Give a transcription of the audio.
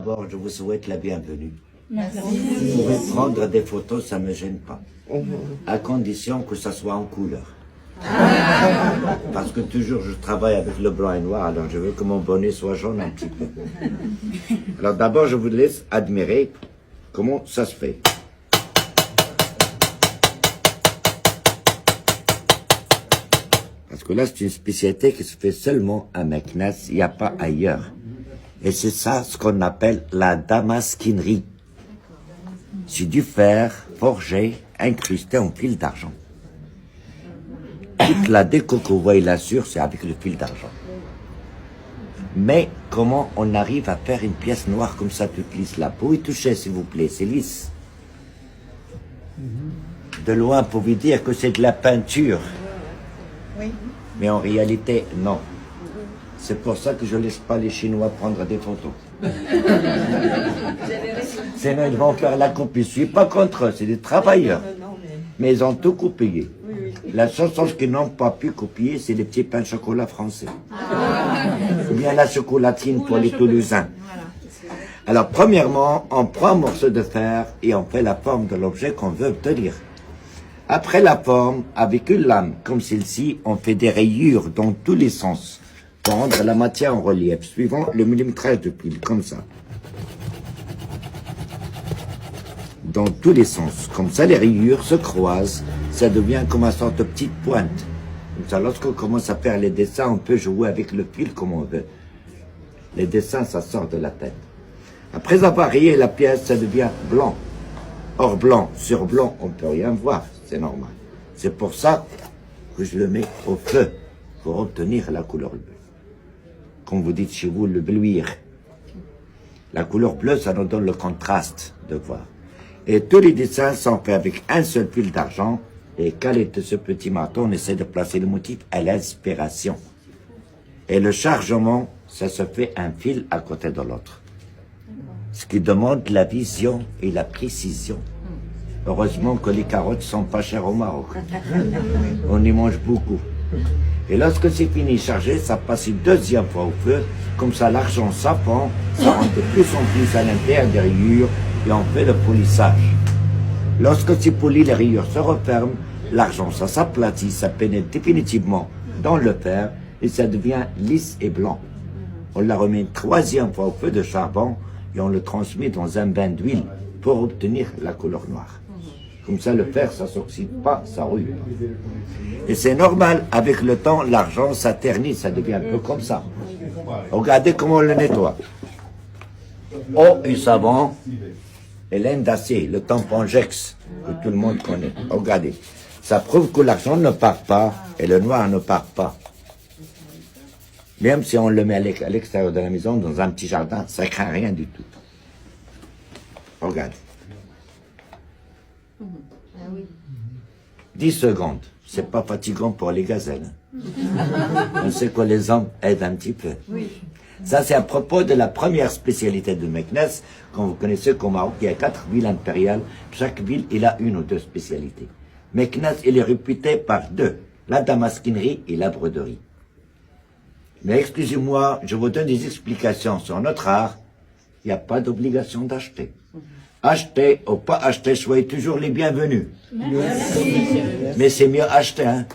D'abord, je vous souhaite la bienvenue. Merci. Vous pouvez prendre des photos, ça ne me gêne pas. À condition que ça soit en couleur. Parce que toujours je travaille avec le blanc et noir, alors je veux que mon bonnet soit jaune un petit peu. Alors d'abord, je vous laisse admirer comment ça se fait. Parce que là, c'est une spécialité qui se fait seulement à Meknès, il n'y a pas ailleurs. Et c'est ça ce qu'on appelle la damasquinerie. C'est du fer forgé, incrusté en fil d'argent. Toute la déco que vous voyez là-dessus, c'est avec le fil d'argent. Mais comment on arrive à faire une pièce noire comme ça, toute lisse là? Pour y toucher, s'il vous plaît, c'est lisse. De loin, pour vous dire que c'est de la peinture. Oui. Mais en réalité, non. C'est pour ça que je ne laisse pas les Chinois prendre des photos. Sinon, ils vont faire la copie. Je ne suis pas contre eux, c'est des travailleurs. Mais ils ont tout copié. La seule chose qu'ils n'ont pas pu copier, c'est les petits pains de chocolat français. Ou bien la chocolatine pour les Toulousains. Alors, premièrement, on prend un morceau de fer et on fait la forme de l'objet qu'on veut obtenir. Après la forme, avec une lame comme celle-ci, on fait des rayures dans tous les sens pour rendre la matière en relief, suivant le millimétrage de pile, comme ça. Dans tous les sens. Comme ça, les rayures se croisent, ça devient comme une sorte de petite pointe. Comme ça, lorsqu'on commence à faire les dessins, on peut jouer avec le fil comme on veut. Les dessins, ça sort de la tête. Après avoir rayé la pièce, ça devient blanc. Or, blanc sur blanc, on ne peut rien voir, c'est normal. C'est pour ça que je le mets au feu, pour obtenir la couleur bleue. Comme vous dites chez vous, le bleuir. La couleur bleue, ça nous donne le contraste de voir. Et tous les dessins sont faits avec un seul fil d'argent. Et calé de ce petit marteau, on essaie de placer le motif à l'inspiration. Et le chargement, ça se fait un fil à côté de l'autre. Ce qui demande la vision et la précision. Heureusement que les carottes sont pas chères au Maroc. On y mange beaucoup. Et lorsque c'est fini chargé, ça passe une deuxième fois au feu. Comme ça, l'argent s'append, ça rentre de plus en plus à l'intérieur des rayures et on fait le polissage. Lorsque c'est poli, les rayures se referment, l'argent, ça s'aplatit, ça pénètre définitivement dans le fer et ça devient lisse et blanc. On la remet une troisième fois au feu de charbon et on le transmet dans un bain d'huile pour obtenir la couleur noire. Comme ça, le fer, ça ne s'oxyde pas, ça rouille pas. Et c'est normal, avec le temps, l'argent, ça ternit, ça devient un peu comme ça. Regardez comment on le nettoie. Eau et savon, et laine d'acier, le tampon Jex, que tout le monde connaît. Regardez, ça prouve que l'argent ne part pas et le noir ne part pas. Même si on le met à l'extérieur de la maison, dans un petit jardin, ça ne craint rien du tout. Regarde. 10 secondes. C'est pas fatigant pour les gazelles. On sait que les hommes aident un petit peu. Ça, c'est à propos de la première spécialité de Meknès. Comme vous connaissez qu'au Maroc, il y a 4 villes impériales. Chaque ville, il a une ou deux spécialités. Meknès, il est réputé par deux. La damasquinerie et la broderie. Mais excusez-moi, je vous donne des explications sur notre art. Il n'y a pas d'obligation d'acheter. Acheter ou pas acheter, soyez toujours les bienvenus. Merci. Mais c'est mieux acheter, hein.